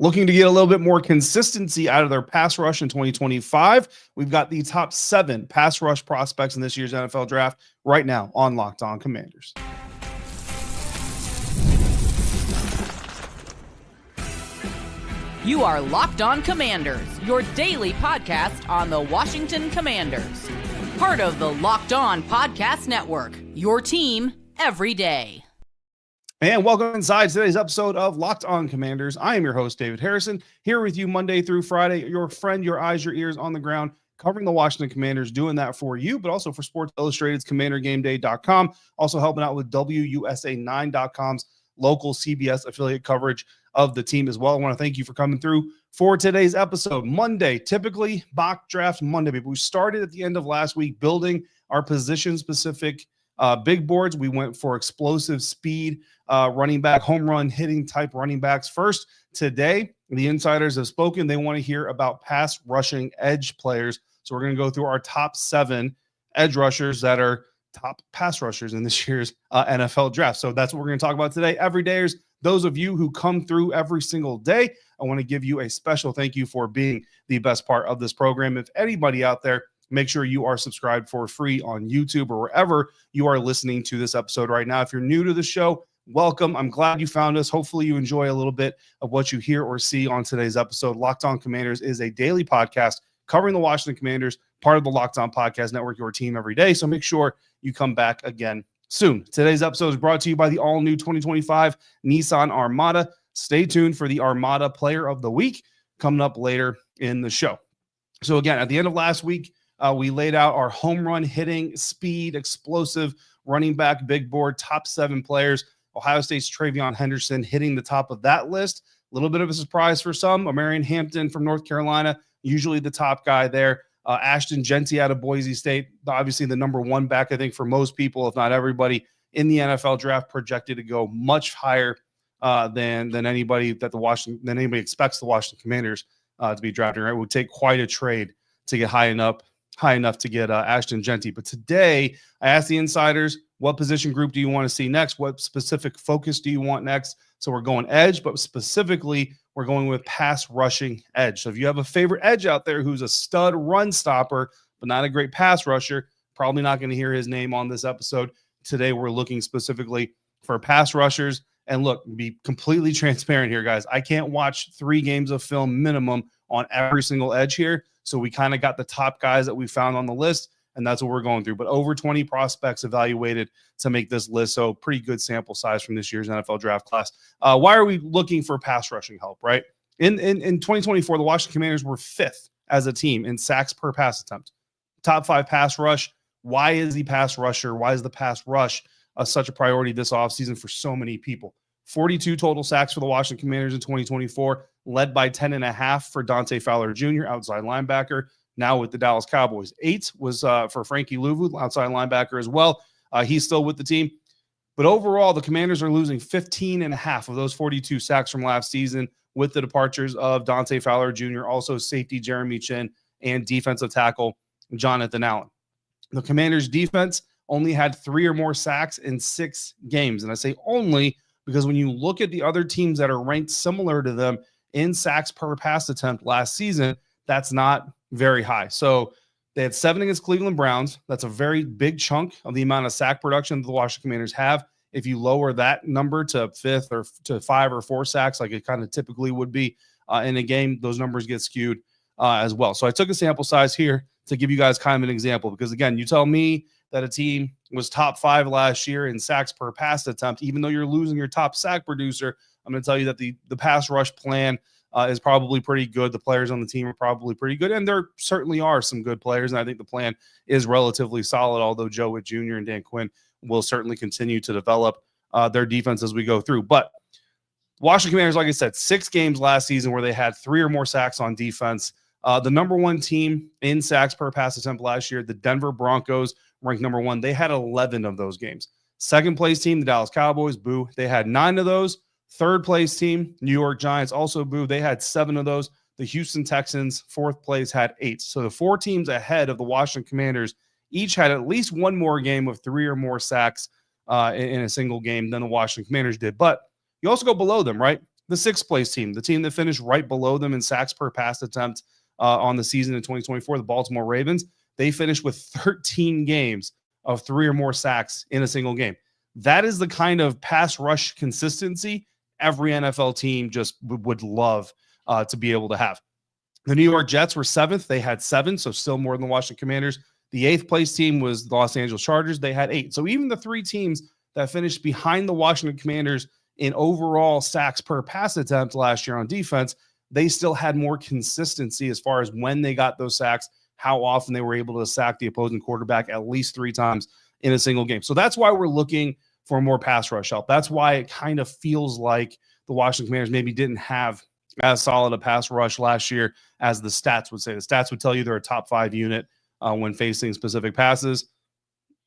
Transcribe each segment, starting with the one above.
Looking to get a little bit more consistency out of their pass rush in 2025, we've got the top 7 pass rush prospects in this year's NFL draft right now on Locked On Commanders. You are Locked On Commanders, your daily podcast on the Washington Commanders. Part of the Locked On Podcast Network, your team every day. And welcome inside today's episode of Locked On Commanders. I am your host, David Harrison, here with you Monday through Friday, your friend, your eyes, your ears on the ground, covering the Washington Commanders, doing that for you, but also for Sports Illustrated's CommanderGameDay.com, also helping out with WUSA9.com's local CBS affiliate coverage of the team as well. I want to thank you for coming through for today's episode. Monday, typically mock draft Monday, but we started at the end of last week building our position-specific big boards. We went for explosive speed, running back, home run hitting type running backs first. Today, the insiders have spoken. They want to hear about pass rushing edge players. So we're going to go through our top 7 edge rushers that are top pass rushers in this year's NFL draft. So that's what we're going to talk about today. Everydayers, those of you who come through every single day, I want to give you a special thank you for being the best part of this program. If anybody out there, make sure you are subscribed for free on YouTube or wherever you are listening to this episode right now. If you're new to the show, welcome. I'm glad you found us. Hopefully you enjoy a little bit of what you hear or see on today's episode. Locked On Commanders is a daily podcast covering the Washington Commanders, part of the Locked On Podcast Network, your team every day. So make sure you come back again soon. Today's episode is brought to you by the all-new 2025 Nissan Armada. Stay tuned for the Armada Player of the Week coming up later in the show. So again, at the end of last week, we laid out our home run hitting, speed, explosive running back big board, top 7 players. Ohio State's Travion Henderson hitting the top of that list. A little bit of a surprise for some. Marion Hampton from North Carolina, usually the top guy there. Ashton Jeanty out of Boise State, obviously the number 1 back, I think, for most people, if not everybody, in the NFL draft, projected to go much higher than anybody expects the Washington Commanders to be drafting. Right, it would take quite a trade to get high enough to get Ashton Jeanty. But today, I asked the insiders, what position group do you want to see next? What specific focus do you want next? So we're going edge, but specifically, we're going with pass rushing edge. So if you have a favorite edge out there who's a stud run stopper, but not a great pass rusher, probably not going to hear his name on this episode. Today, we're looking specifically for pass rushers. And look, be completely transparent here, guys. I can't watch 3 games of film minimum on every single edge here. So we kind of got the top guys that we found on the list, and that's what we're going through. But over 20 prospects evaluated to make this list, so pretty good sample size from this year's NFL draft class. Why are we looking for pass rushing help, right? In 2024, the Washington Commanders were 5th as a team in sacks per pass attempt. Top 5 pass rush. Why is the pass rusher? Why is the pass rush such a priority this offseason for so many people? 42 total sacks for the Washington Commanders in 2024, led by 10.5 for Dante Fowler Jr., outside linebacker, now with the Dallas Cowboys. 8 was for Frankie Louvu, outside linebacker as well. He's still with the team. But overall, the Commanders are losing 15.5 of those 42 sacks from last season with the departures of Dante Fowler Jr., also safety Jeremy Chin, and defensive tackle Jonathan Allen. The Commanders' defense only had 3 or more sacks in 6 games. And I say only because when you look at the other teams that are ranked similar to them in sacks per pass attempt last season, that's not very high. So they had 7 against Cleveland Browns. That's a very big chunk of the amount of sack production that the Washington Commanders have. If you lower that number to 5th or to 5 or 4 sacks, like it kind of typically would be in a game, those numbers get skewed as well. So I took a sample size here to give you guys kind of an example, because again, you tell me that a team was top 5 last year in sacks per pass attempt, even though you're losing your top sack producer, I'm going to tell you that the pass rush plan is probably pretty good. The players on the team are probably pretty good, and there certainly are some good players, and I think the plan is relatively solid, although Joe Witt Jr. and Dan Quinn will certainly continue to develop their defense as we go through. But Washington Commanders, like I said, 6 games last season where they had 3 or more sacks on defense. The number 1 team in sacks per pass attempt last year, the Denver Broncos, ranked number 1. They had 11 of those games. Second place team, the Dallas Cowboys, boo. They had 9 of those. Third place team, New York Giants, also boo. They had 7 of those. The Houston Texans, 4th place, had 8. So the 4 teams ahead of the Washington Commanders each had at least one more game of 3 or more sacks in a single game than the Washington Commanders did. But you also go below them, right? the sixth place team, the team that finished right below them in sacks per pass attempt on the season in 2024, the Baltimore Ravens, they finished with 13 games of 3 or more sacks in a single game. That is the kind of pass rush consistency every NFL team just would love to be able to have. The New York Jets were 7th. They had 7, so still more than the Washington Commanders. The 8th place team was the Los Angeles Chargers. They had 8. So even the 3 teams that finished behind the Washington Commanders in overall sacks per pass attempt last year on defense, they still had more consistency as far as when they got those sacks, how often they were able to sack the opposing quarterback at least 3 times in a single game. So that's why we're looking for more pass rush help. That's why it kind of feels like the Washington Commanders maybe didn't have as solid a pass rush last year as the stats would say. The stats would tell you they're a top 5 unit when facing specific passes.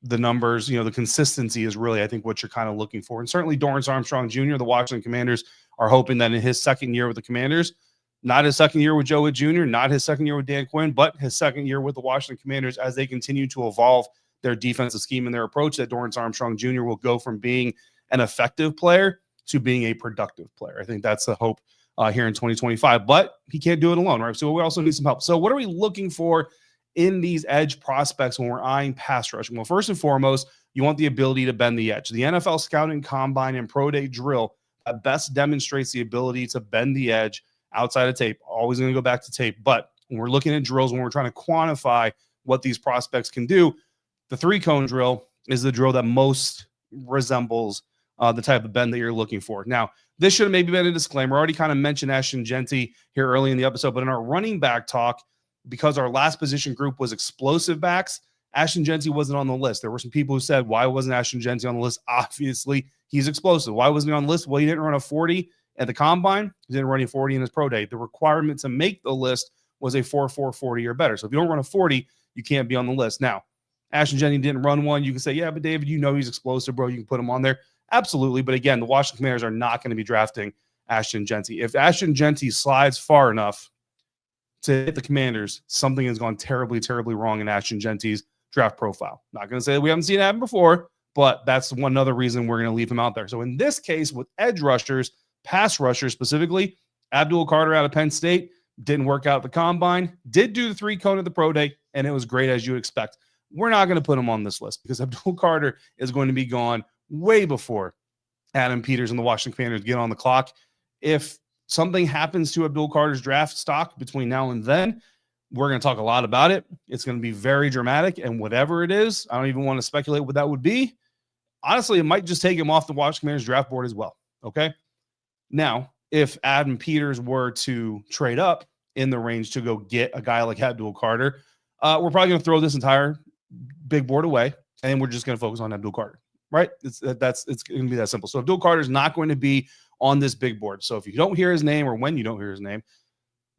The numbers, the consistency is really, I think, what you're kind of looking for. And certainly Dorrance Armstrong Jr., the Washington Commanders are hoping that in his second year with the Commanders, not his second year with Joe Wood Jr., not his second year with Dan Quinn, but his second year with the Washington Commanders as they continue to evolve their defensive scheme and their approach, that Dorrance Armstrong Jr. will go from being an effective player to being a productive player. I think that's the hope here in 2025, but he can't do it alone, right? So we also need some help. So what are we looking for in these edge prospects when we're eyeing pass rush? Well, first and foremost, you want the ability to bend the edge. The NFL Scouting Combine and Pro Day drill that best demonstrates the ability to bend the edge outside of tape. Always going to go back to tape, but when we're looking at drills, when we're trying to quantify what these prospects can do, the 3-cone drill is the drill that most resembles the type of bend that you're looking for. Now, this should have maybe been a disclaimer. I already kind of mentioned Ashton Jeanty here early in the episode, but in our running back talk, because our last position group was explosive backs, Ashton Jeanty wasn't on the list. There were some people who said, why wasn't Ashton Jeanty on the list? Obviously, he's explosive. Why wasn't he on the list? Well, he didn't run a 40 at the combine. He didn't run a 40 in his pro day. The requirement to make the list was a 4.4 40 or better. So if you don't run a 40, you can't be on the list. Now, Ashton Jeanty didn't run one. You can say, yeah, but David, he's explosive, bro. You can put him on there. Absolutely. But again, the Washington Commanders are not going to be drafting Ashton Jeanty. If Ashton Jeanty slides far enough to hit the Commanders, something has gone terribly, terribly wrong in Ashton Jeanty's draft profile. Not going to say that we haven't seen it happen before, but that's one other reason we're going to leave him out there. So in this case, with edge rushers, pass rushers specifically, Abdul Carter out of Penn State didn't work out at the combine, did do the 3-cone at the pro day, and it was great as you would expect. We're not going to put him on this list because Abdul Carter is going to be gone way before Adam Peters and the Washington Commanders get on the clock. If something happens to Abdul Carter's draft stock between now and then, we're going to talk a lot about it. It's going to be very dramatic, and whatever it is, I don't even want to speculate what that would be. Honestly, it might just take him off the Washington Commanders draft board as well. Okay. Now, if Adam Peters were to trade up in the range to go get a guy like Abdul Carter, we're probably going to throw this entire big board away, and we're just going to focus on Abdul Carter, right? It's going to be that simple. So Abdul Carter is not going to be on this big board. So if you don't hear his name, or when you don't hear his name,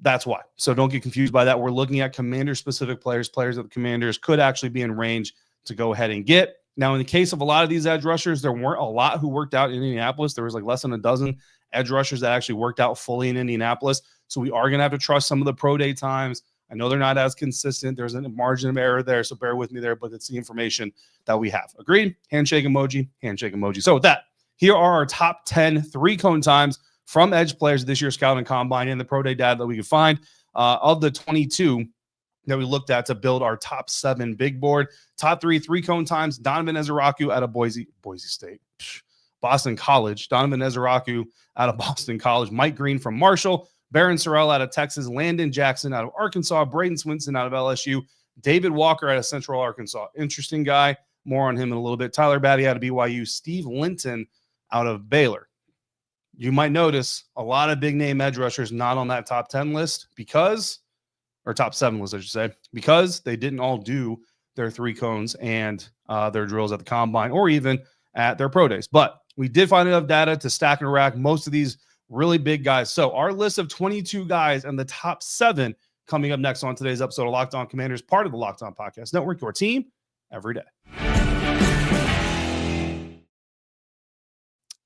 that's why. So don't get confused by that. We're looking at Commander-specific players that the Commanders could actually be in range to go ahead and get. Now, in the case of a lot of these edge rushers, there weren't a lot who worked out in Indianapolis. There was like less than a dozen edge rushers that actually worked out fully in Indianapolis. So we are going to have to trust some of the pro day times. I know they're not as consistent. There's a margin of error there, so bear with me there, but it's the information that we have. Agreed? Handshake emoji, handshake emoji. So with that, here are our top 10 3-cone times from edge players this year's Scouting Combine and the pro day data that we could find. Of the 22 that we looked at to build our top 7 big board, top 3-cone times, Donovan Ezeiruaku out of Boise State, Boston College, Donovan Ezeiruaku out of Boston College, Mike Green from Marshall, Barron Sorrell out of Texas, Landon Jackson out of Arkansas, Bradyn Swinson out of LSU, David Walker out of Central Arkansas. Interesting guy. More on him in a little bit. Tyler Batty out of BYU, Steve Linton out of Baylor. You might notice a lot of big-name edge rushers not on that top 10 list or top 7 list, I should say, because they didn't all do their 3 cones and their drills at the combine or even at their pro days. But we did find enough data to stack and rack most of these really big guys. So our list of 22 guys and the top 7 coming up next on today's episode of Locked On Commanders, part of the Locked On Podcast Network, your team every day.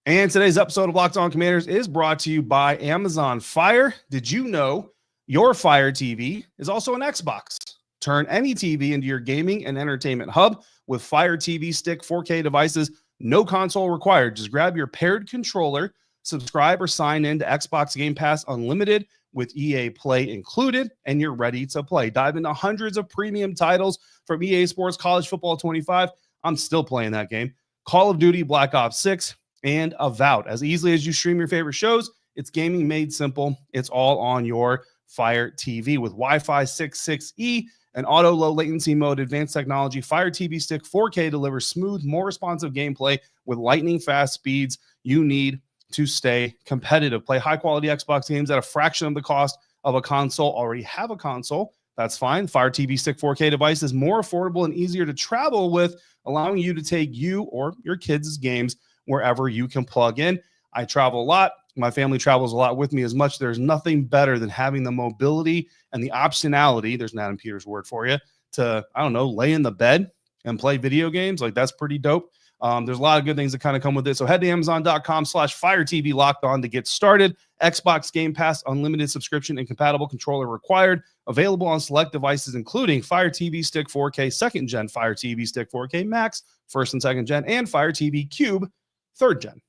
And today's episode of Locked On Commanders is brought to you by Amazon Fire. Did you know your Fire TV is also an Xbox? Turn any TV into your gaming and entertainment hub with Fire TV Stick 4K devices. No console required. Just grab your paired controller, subscribe or sign in to Xbox Game Pass Unlimited with EA Play included, and you're ready to play. Dive into hundreds of premium titles from EA Sports College Football 25. I'm still playing that game. Call of Duty, Black Ops 6, and Avowed. As easily as you stream your favorite shows, it's gaming made simple. It's all on your Fire TV with Wi-Fi 6.6E and auto low latency mode, advanced technology. Fire TV Stick 4K delivers smooth, more responsive gameplay with lightning fast speeds you need to stay competitive. Play high quality Xbox games at a fraction of the cost of a console. Already have a console? That's fine. Fire TV Stick 4K device is more affordable and easier to travel with, allowing you to take you or your kids' games wherever you can plug in. I travel a lot. My family travels a lot with me as much. There's nothing better than having the mobility and the optionality. There's an Adam Peters word for you to, I don't know, lay in the bed and play video games. Like, that's pretty dope. There's a lot of good things that kind of come with it. So head to Amazon.com/FireTV Locked On to get started. Xbox Game Pass Unlimited subscription and compatible controller required. Available on select devices, including Fire TV Stick 4K 2nd Gen, Fire TV Stick 4K Max 1st and 2nd Gen, and Fire TV Cube 3rd Gen.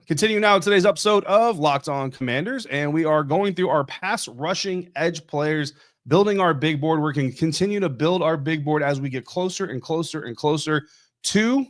Continue now today's episode of Locked On Commanders, and we are going through our pass rushing edge players, building our big board. We're going to continue to build our big board as we get closer and closer and closer to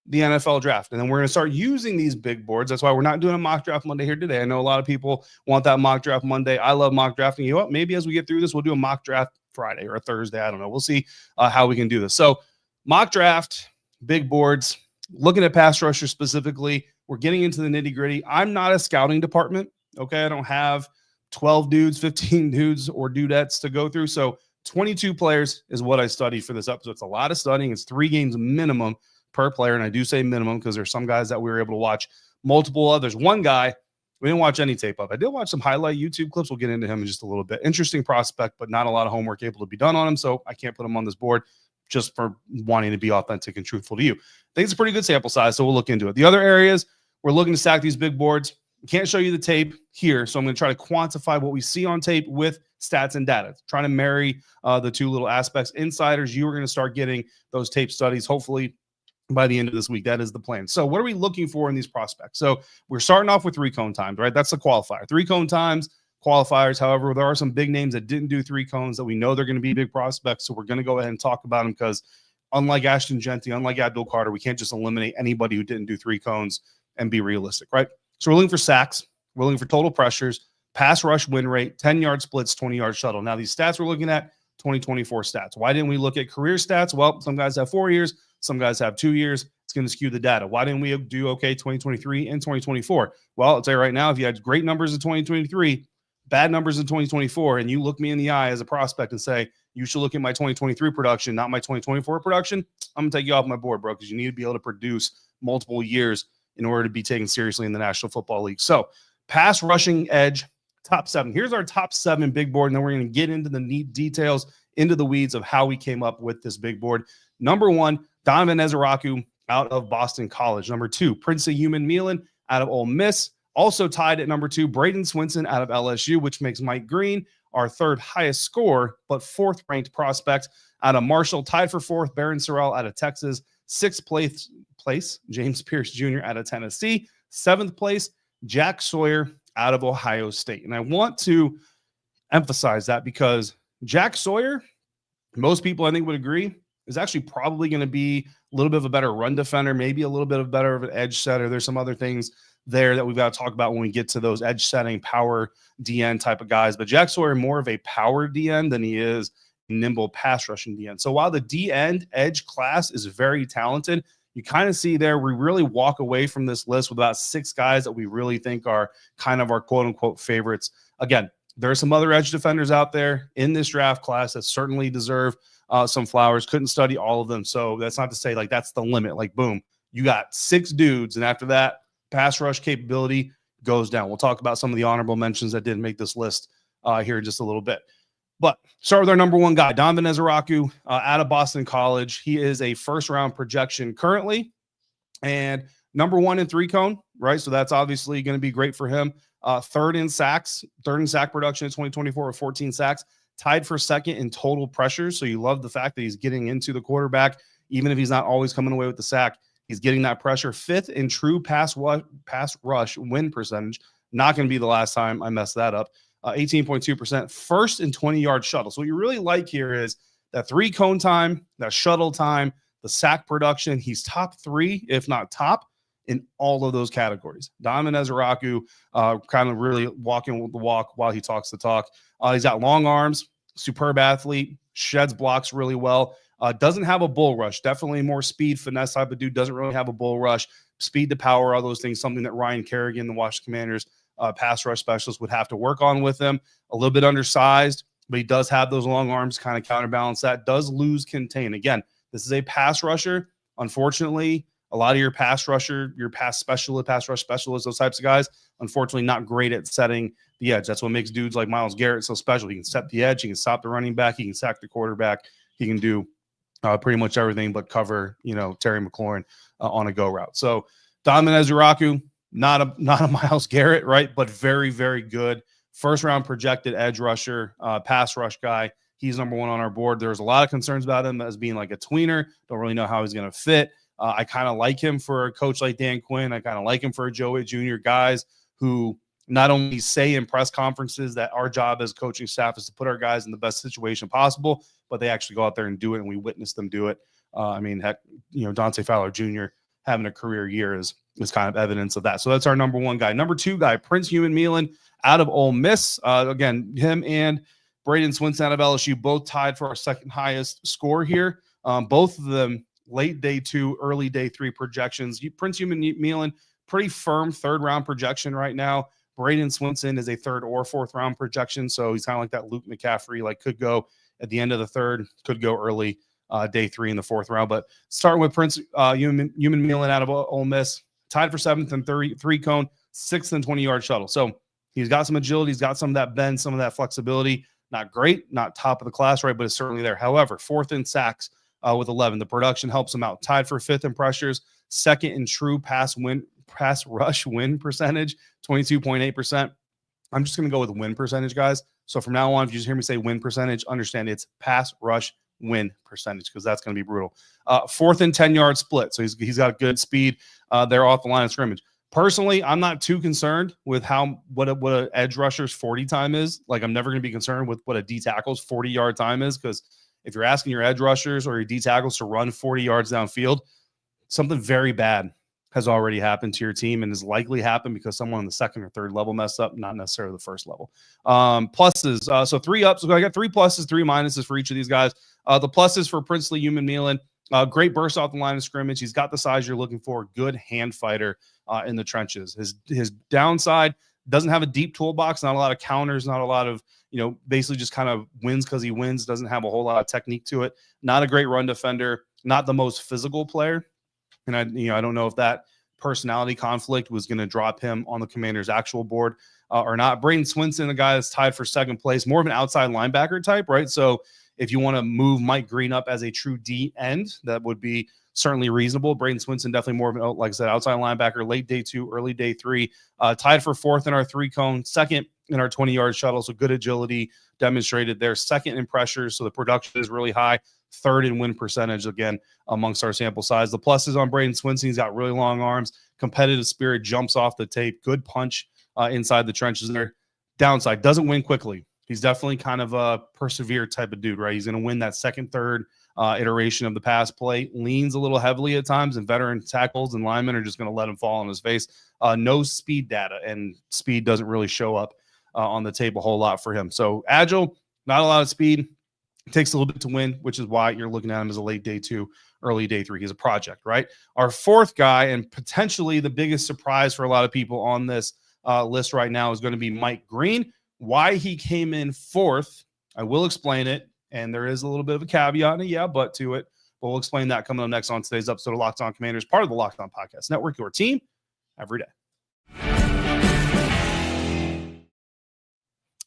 the NFL draft. And then we're going to start using these big boards. That's why we're not doing a mock draft Monday here today. I know a lot of people want that mock draft Monday. I love mock drafting. You know what? Maybe as we get through this, we'll do a mock draft Friday or Thursday. I don't know. We'll see how we can do this. So mock draft, big boards, looking at pass rushers specifically. We're getting into the nitty gritty. I'm not a scouting department. Okay. I don't have 12 dudes, 15 dudes or dudettes to go through. So 22 players is what I studied for this episode. It's a lot of studying. It's 3 games minimum per player. And I do say minimum because there's some guys that we were able to watch multiple others. One guy, we didn't watch any tape of. I did watch some highlight YouTube clips. We'll get into him in just a little bit. Interesting prospect, but not a lot of homework able to be done on him. So I can't put him on this board just for wanting to be authentic and truthful to you. I think it's a pretty good sample size, so we'll look into it. The other areas, we're looking to stack these big boards. Can't show you the tape here, so I'm going to try to quantify what we see on tape with stats and data, trying to marry the two little aspects. Insiders, you are going to start getting those tape studies, hopefully by the end of this week. That is the plan. So what are we looking for in these prospects? So we're starting off with 3-cone times, right? That's the qualifier. 3-cone times, qualifiers. However, there are some big names that didn't do 3 cones that we know they're going to be big prospects, so we're going to go ahead and talk about them because unlike Ashton Genty, unlike Abdul Carter, we can't just eliminate anybody who didn't do 3 cones and be realistic, right? So we're looking for sacks. We're looking for total pressures, pass rush win rate, 10-yard splits, 20-yard shuttle. Now, these stats we're looking at, 2024 stats. Why didn't we look at career stats? Well, some guys have 4 years. Some guys have 2 years. It's going to skew the data. Why didn't we do okay 2023 and 2024? Well, I'll tell you right now, if you had great numbers in 2023, bad numbers in 2024, and you look me in the eye as a prospect and say, you should look at my 2023 production, not my 2024 production, I'm going to take you off my board, bro, because you need to be able to produce multiple years in order to be taken seriously in the National Football League. So pass rushing edge, top 7. Here's our top 7 big board, and then we're going to get into the neat details, into the weeds of how we came up with this big board. Number 1, Donovan Ezeiruaku out of Boston College. Number 2, Prince Umanmielen out of Ole Miss. Also tied at number 2, Bradyn Swinson out of LSU, which makes Mike Green our 3rd highest score, but 4th ranked prospect out of Marshall. Tied for 4th, Barron Sorrell out of Texas. 6th place, James Pierce Jr. out of Tennessee. 7th place, Jack Sawyer out of Ohio State. And I want to emphasize that because Jack Sawyer, most people I think would agree, is actually probably going to be a little bit of a better run defender, maybe a little bit of better of an edge setter. There's some other things there that we've got to talk about when we get to those edge setting, power DN type of guys. But Jack Sawyer more of a power DN than he is nimble pass rushing DN. So while the DN edge class is very talented, you kind of see there we really walk away from this list with about 6 guys that we really think are kind of our quote unquote favorites. Again, there are some other edge defenders out there in this draft class that certainly deserve some flowers. Couldn't study all of them. So that's not to say like that's the limit. Like, boom, you got 6 dudes. And after that, pass rush capability goes down. We'll talk about some of the honorable mentions that didn't make this list here in just a little bit. But start with our number 1 guy, Donovan Ezeiruaku out of Boston College. He is a 1st-round projection currently and number 1 in 3-cone, right? So that's obviously going to be great for him. 3rd in sacks, 3rd in sack production in 2024 with 14 sacks. Tied for 2nd in total pressures. So you love the fact that he's getting into the quarterback, even if he's not always coming away with the sack. He's getting that pressure. 5th in true pass rush win percentage. Not going to be the last time I messed that up. 18.2%. 1st in 20-yard shuttle. So what you really like here is that 3-cone time, that shuttle time, the sack production. He's top 3, if not top, in all of those categories. Donovan Ezeiruaku kind of really walking the walk while he talks the talk. He's got long arms, superb athlete, sheds blocks really well. Doesn't have a bull rush. Definitely more speed, finesse type of dude. Doesn't really have a bull rush. Speed to power, all those things, something that Ryan Kerrigan, the Washington Commanders pass rush specialist, would have to work on with him. A little bit undersized, but he does have those long arms, kind of counterbalance that. Does lose contain. Again, this is a pass rusher. Unfortunately, a lot of your pass rusher, your pass rush specialists, those types of guys, unfortunately not great at setting the edge. That's what makes dudes like Myles Garrett so special. He can set the edge. He can stop the running back. He can sack the quarterback. He can do pretty much everything but cover, Terry McLaurin on a go route. So Donovan Ezeiruaku, not a Myles Garrett, right? But very, very good. 1st round projected edge rusher, pass rush guy. He's number 1 on our board. There's a lot of concerns about him as being like a tweener. Don't really know how he's going to fit. I kind of like him for a coach like Dan Quinn. I kind of like him for a Joe Witt Jr. Guys who not only say in press conferences that our job as coaching staff is to put our guys in the best situation possible, but they actually go out there and do it, and we witness them do it. Heck, Dante Fowler Jr. having a career year is kind of evidence of that. So that's our number 1 guy. Number 2 guy, Prince Umanmielen out of Ole Miss. Again, him and Bradyn Swinson out of LSU both tied for our 2nd highest score here. Both of them late day 2, early day 3 projections. Prince Umanmielen, pretty firm 3rd round projection right now. Bradyn Swinson is a 3rd or 4th round projection. So he's kind of like that Luke McCaffrey, could go at the end of the 3rd, could go early day 3 in the 4th round. But starting with Prince Umanmielen out of Ole Miss, tied for 7th and 3-cone, 6th and 20-yard shuttle. So he's got some agility. He's got some of that bend, some of that flexibility. Not great, not top of the class, right? But it's certainly there. However, 4th in sacks with 11. The production helps him out. Tied for 5th in pressures, 2nd in true pass rush win percentage, 22.8%. I'm just going to go with win percentage, guys. So from now on, if you just hear me say win percentage, understand it's pass rush win percentage, because that's going to be brutal. 4th and 10-yard split. So he's got good speed there off the line of scrimmage. Personally, I'm not too concerned with what a edge rusher's 40 time is. I'm never going to be concerned with what a D tackle's 40-yard time is, because if you're asking your edge rushers or your D tackles to run 40 yards downfield, something very bad has already happened to your team, and is likely happened because someone on the 2nd or 3rd level messed up, not necessarily the 1st level. Pluses. So 3 ups. So I got 3 pluses, 3 minuses for each of these guys. The pluses for Princely Umanmielen, great burst off the line of scrimmage. He's got the size you're looking for. Good hand fighter in the trenches. His downside, doesn't have a deep toolbox, not a lot of counters, not a lot of, basically just kind of wins because he wins, doesn't have a whole lot of technique to it. Not a great run defender, not the most physical player. And I don't know if that personality conflict was going to drop him on the Commanders' actual board or not. Bradyn Swinson, the guy that's tied for 2nd place, more of an outside linebacker type, right? So if you want to move Mike Green up as a true D end, that would be certainly reasonable. Bradyn Swinson, definitely more of an, like I said, outside linebacker, late day 2, early day 3, tied for 4th in our 3-cone, 2nd in our 20-yard shuttle. So good agility demonstrated there. 2nd in pressures. So the production is really high. 3rd in win percentage, again, amongst our sample size. The pluses on Bradyn Swinson, he's got really long arms, competitive spirit, jumps off the tape, good punch inside the trenches there. Downside, doesn't win quickly. He's definitely kind of a persevere type of dude, right? He's going to win that 2nd, 3rd iteration of the pass play. Leans a little heavily at times, and veteran tackles and linemen are just going to let him fall on his face. No speed data, and speed doesn't really show up on the tape a whole lot for him. So agile, not a lot of speed. It takes a little bit to win, which is why you're looking at him as a late day 2, early day 3. He's a project, right? Our 4th guy, and potentially the biggest surprise for a lot of people on this list right now, is going to be Mike Green. Why he came in 4th, I will explain it, and there is a little bit of a caveat and a but to it, but we'll explain that coming up next on today's episode of Locked On Commanders, part of the Locked On Podcast Network, your team every day.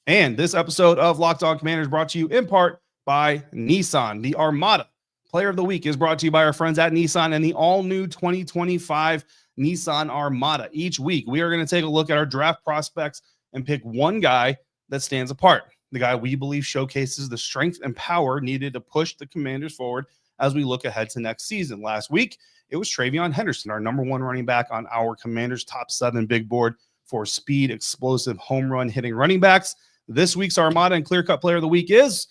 And this episode of Locked On Commanders brought to you in part by Nissan. The Armada Player of the Week is brought to you by our friends at Nissan and the all-new 2025 Nissan Armada. Each week, we are going to take a look at our draft prospects and pick one guy that stands apart, the guy we believe showcases the strength and power needed to push the Commanders forward as we look ahead to next season. Last week, it was Travion Henderson, our number one running back on our Commanders top 7 big board for speed, explosive, home run hitting running backs. This week's Armada and clear-cut player of the week is,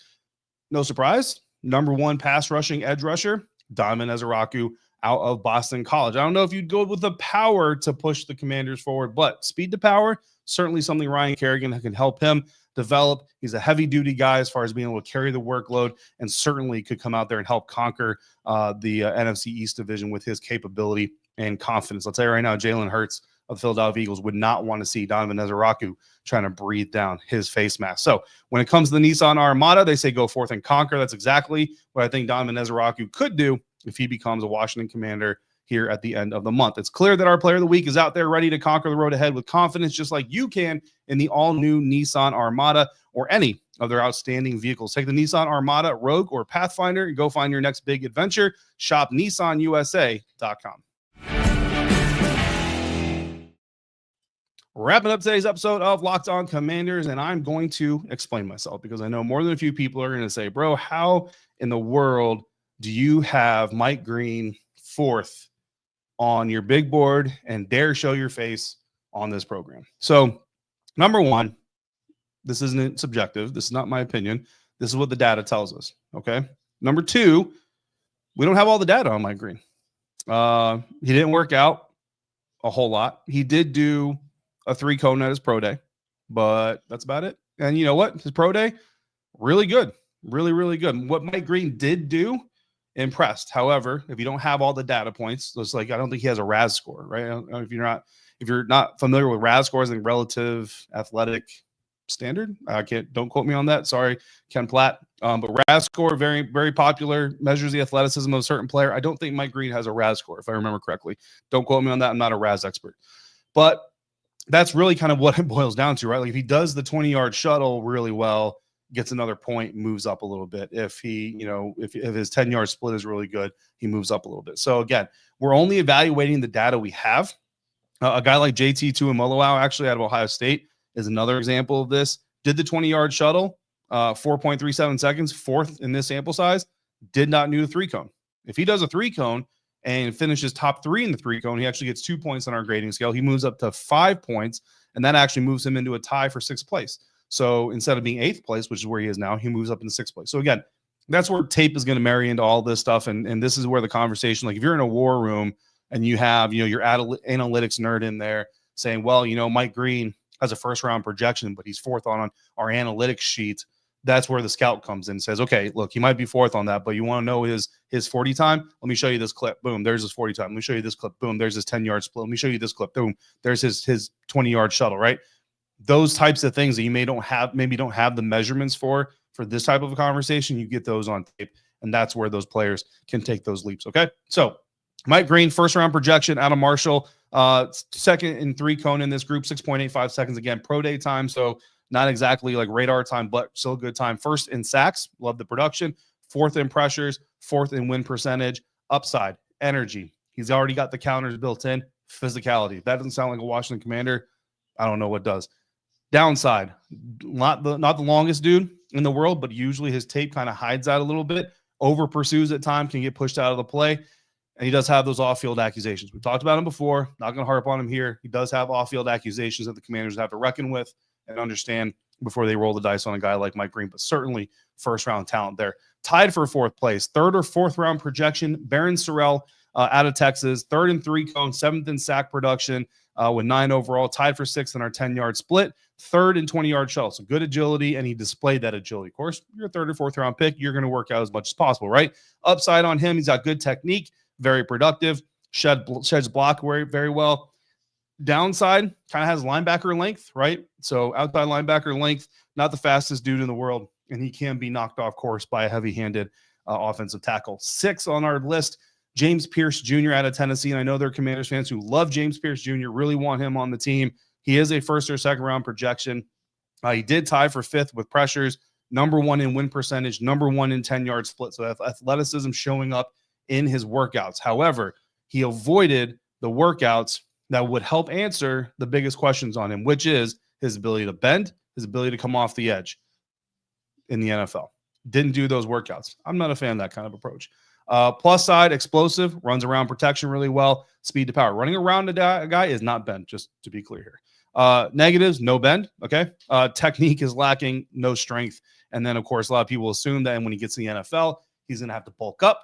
no surprise, number 1 pass rushing edge rusher, Donovan Ezeiruaku out of Boston College. I don't know if you'd go with the power to push the Commanders forward, but speed to power, certainly something Ryan Kerrigan can help him develop. He's a heavy-duty guy as far as being able to carry the workload, and certainly could come out there and help conquer the NFC East division with his capability and confidence. I'll tell you right now, Jalen Hurts of the Philadelphia Eagles would not want to see Donovan Ezeiruaku trying to breathe down his face mask. So when it comes to the Nissan Armada, they say go forth and conquer. That's exactly what I think Donovan Ezeiruaku could do if he becomes a Washington Commander here at the end of the month. It's clear that our player of the week is out there ready to conquer the road ahead with confidence, just like you can in the all-new Nissan Armada or any of their outstanding vehicles. Take the Nissan Armada, Rogue, or Pathfinder and go find your next big adventure. Shop NissanUSA.com. Wrapping up today's episode of Locked On Commanders, and I'm going to explain myself because I know more than a few people are going to say, bro, how in the world do you have Mike Green 4th on your big board and dare show your face on this program? So, number one, this isn't subjective. This is not my opinion. This is what the data tells us, okay? Number two, we don't have all the data on Mike Green. He didn't work out a whole lot. He did do a 3-cone at his pro day, but that's about it. And you know what? His pro day, really good. Really, really good. What Mike Green did do, impressed. However, if you don't have all the data points, it's like I don't think he has a RAS score, right? I don't know if you're not familiar with RAS scores and relative athletic standard. Don't quote me on that. Sorry, Ken Platt. But RAS score, very, very popular, measures the athleticism of a certain player. I don't think Mike Green has a RAS score, if I remember correctly. Don't quote me on that. I'm not a RAS expert. But that's really kind of what it boils down to, right? Like if he does the 20-yard shuttle really well, gets another point, moves up a little bit. If he, if his 10-yard split is really good, he moves up a little bit. So again, we're only evaluating the data we have. A guy like JT Tuimoloau, actually out of Ohio State, is another example of this. Did the 20-yard shuttle, 4.37 seconds, 4th in this sample size, did not do the 3-cone. If he does a 3-cone and finishes top 3 in the 3-cone, he actually gets 2 points on our grading scale. He moves up to 5 points, and that actually moves him into a tie for 6th place. So instead of being 8th place, which is where he is now, he moves up into 6th place. So again, that's where tape is going to marry into all this stuff. And this is where the conversation, like if you're in a war room and you have, your analytics nerd in there saying, well, Mike Green has a 1st-round projection, but he's 4th on our analytics sheet. That's where the scout comes in and says, okay, look, he might be 4th on that, but you want to know his 40 time? Let me show you this clip. Boom, there's his 40 time. Let me show you this clip. Boom, there's his 10-yard split. Let me show you this clip. Boom, there's his 20-yard shuttle, right? Those types of things that you maybe don't have the measurements for this type of a conversation, you get those on tape, and that's where those players can take those leaps, okay? So Mike Green, 1st-round projection out of Marshall, 2nd in 3-cone in this group, 6.85 seconds. Again, pro day time, so not exactly like radar time, but still a good time. 1st in sacks, love the production. 4th in pressures, 4th in win percentage. Upside, energy. He's already got the counters built in. Physicality. If that doesn't sound like a Washington Commander, I don't know what does. Downside, not the longest dude in the world, but usually his tape kind of hides out a little bit. Over pursues at times, can get pushed out of the play. And he does have those off-field accusations. We talked about him before. Not going to harp on him here. He does have off-field accusations that the Commanders have to reckon with and understand before they roll the dice on a guy like Mike Green, but certainly 1st-round talent there. Tied for 4th place, 3rd or 4th-round projection, Barron Sorrell out of Texas, 3rd in 3-cone, 7th in sack production with 9 overall, tied for 6th in our 10-yard split, 3rd in 20-yard shuttle. So good agility, and he displayed that agility. Of course, you're a 3rd or 4th-round pick. You're going to work out as much as possible, right? Upside on him, he's got good technique, very productive, sheds block very well. Downside, kind of has linebacker length, right? So outside linebacker length, not the fastest dude in the world, and he can be knocked off course by a heavy-handed offensive tackle. 6 on our list, James Pierce Jr. out of Tennessee, and I know there are Commanders fans who love James Pierce Jr., really want him on the team. He is a 1st or 2nd-round projection. He did tie for 5th with pressures, number 1 in win percentage, number 1 in 10-yard split, so athleticism showing up in his workouts. However, he avoided the workouts that would help answer the biggest questions on him, which is his ability to bend, his ability to come off the edge in the NFL. Didn't do those workouts. I'm not a fan of that kind of approach. Plus side, explosive, runs around protection really well, speed to power. Running around a guy is not bend, just to be clear here. Negatives, no bend, okay? Technique is lacking, no strength. And then, of course, a lot of people assume that when he gets in the NFL, he's going to have to bulk up.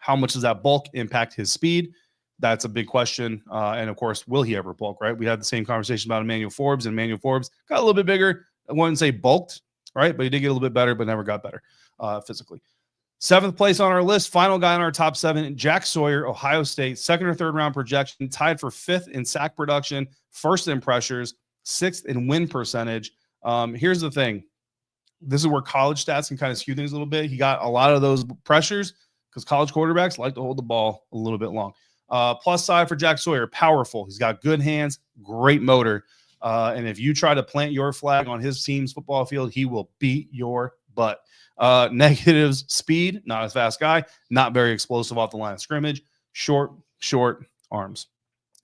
How much does that bulk impact his speed? That's a big question. And, of course, will he ever bulk, right? We had the same conversation about Emmanuel Forbes, and Emmanuel Forbes got a little bit bigger. I wouldn't say bulked, right? But he did get a little bit better, but never got better physically. 7th place on our list, final guy in our top 7, Jack Sawyer, Ohio State, 2nd or 3rd round projection, tied for 5th in sack production, 1st in pressures, 6th in win percentage. Here's the thing. This is where college stats can kind of skew things a little bit. He got a lot of those pressures because college quarterbacks like to hold the ball a little bit long. Plus side for Jack Sawyer, powerful. He's got good hands, great motor. And if you try to plant your flag on his team's football field, he will beat your butt. Negatives, speed, not a fast guy, not very explosive off the line of scrimmage, short arms.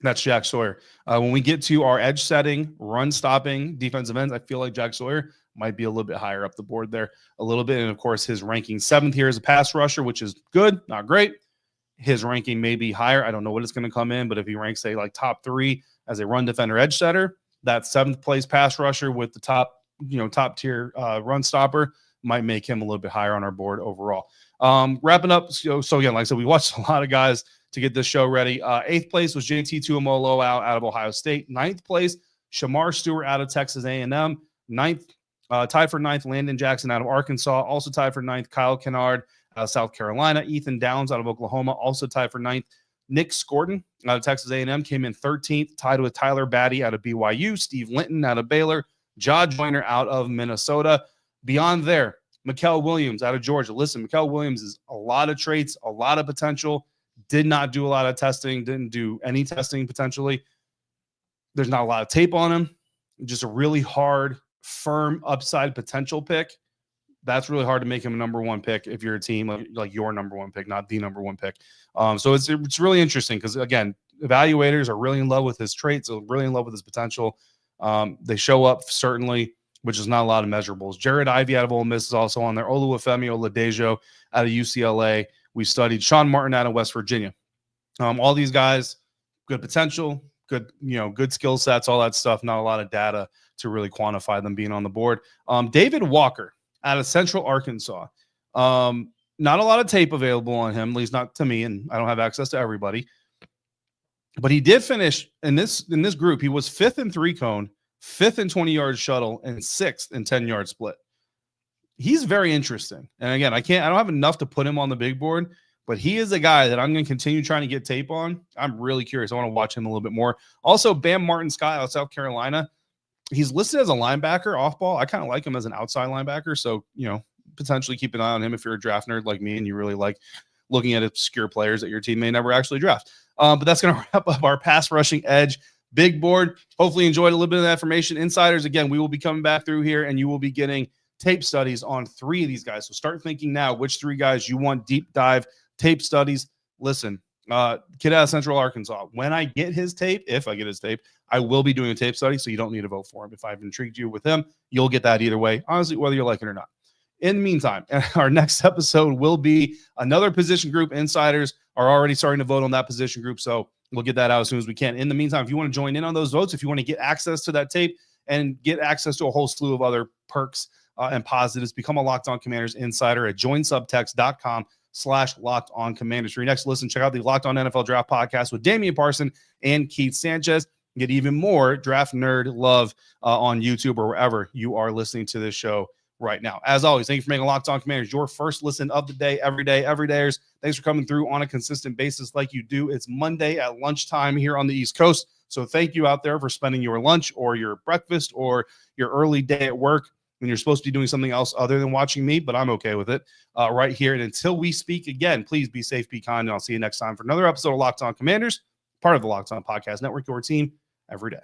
That's Jack Sawyer. When we get to our edge setting, run stopping, defensive ends, I feel like Jack Sawyer might be a little bit higher up the board there a little bit. And of course, his ranking 7th here as a pass rusher, which is good, not great. His ranking may be higher. I don't know what it's going to come in, but if he ranks, say, like top 3 as a run defender edge setter, that 7th place pass rusher with the top tier run stopper might make him a little bit higher on our board overall. Wrapping up. So again, like I said, we watched a lot of guys to get this show ready. 8th place was JT Tuimoloau out of Ohio State. 9th place, Shamar Stewart out of Texas A&M. 9th, tied for 9th, Landon Jackson out of Arkansas. Also tied for 9th, Kyle Kennard out of South Carolina. Ethan Downs out of Oklahoma, also tied for 9th. Nick Scordon out of Texas A&M came in 13th, tied with Tyler Batty out of BYU. Steve Linton out of Baylor. Ja Joyner out of Minnesota. Beyond there, Mikael Williams out of Georgia. Listen, Mikael Williams is a lot of traits, a lot of potential. Did not do a lot of testing, didn't do any testing potentially. There's not a lot of tape on him. Just a really hard, firm upside potential pick. That's really hard to make him a number 1 pick if you're a team like your number 1 pick, not the number 1 pick. So it's really interesting because, again, evaluators are really in love with his traits, are really in love with his potential. They show up, certainly, which is not a lot of measurables. Jared Ivey out of Ole Miss is also on there. Oluwafemi Oladejo out of UCLA. We studied Sean Martin out of West Virginia. All these guys, good potential, good skill sets, all that stuff. Not a lot of data to really quantify them being on the board. David Walker out of Central Arkansas. Not a lot of tape available on him, at least not to me, and I don't have access to everybody. But he did finish in this group. He was 5th in 3-cone, 5th in 20-yard shuttle, and 6th in 10-yard split. He's very interesting. And again, I don't have enough to put him on the big board, but he is a guy that I'm going to continue trying to get tape on. I'm really curious. I want to watch him a little bit more. Also, Bam Martin-Scott out of South Carolina. He's listed as a linebacker off ball. I kind of like him as an outside linebacker. So, potentially keep an eye on him if you're a draft nerd like me and you really like looking at obscure players that your team may never actually draft. But that's going to wrap up our pass rushing edge big board. Hopefully you enjoyed a little bit of that information. Insiders, again, we will be coming back through here and you will be getting tape studies on 3 of these guys. So start thinking now which 3 guys you want deep dive tape studies. Listen, kid out of Central Arkansas, when I get his tape, if I get his tape, I will be doing a tape study, so you don't need to vote for him. If I've intrigued you with him, you'll get that either way, honestly, whether you like it or not. In the meantime, our next episode will be another position group. Insiders are already starting to vote on that position group, so we'll get that out as soon as we can. In the meantime, if you want to join in on those votes, if you want to get access to that tape and get access to a whole slew of other perks and positives, become a Locked On Commanders insider at joinsubtext.com/LockedOnCommanders. For your next listen, check out the Locked On NFL Draft Podcast with Damian Parson and Keith Sanchez. Get even more draft nerd love on YouTube or wherever you are listening to this show right now. As always, thank you for making Locked On Commanders your first listen of the day, every day, everydayers. Thanks for coming through on a consistent basis like you do. It's Monday at lunchtime here on the East Coast. So thank you out there for spending your lunch or your breakfast or your early day at work when you're supposed to be doing something else other than watching me, but I'm okay with it right here. And until we speak again, please be safe, be kind, and I'll see you next time for another episode of Locked On Commanders, part of the Locked On Podcast Network, your team every day.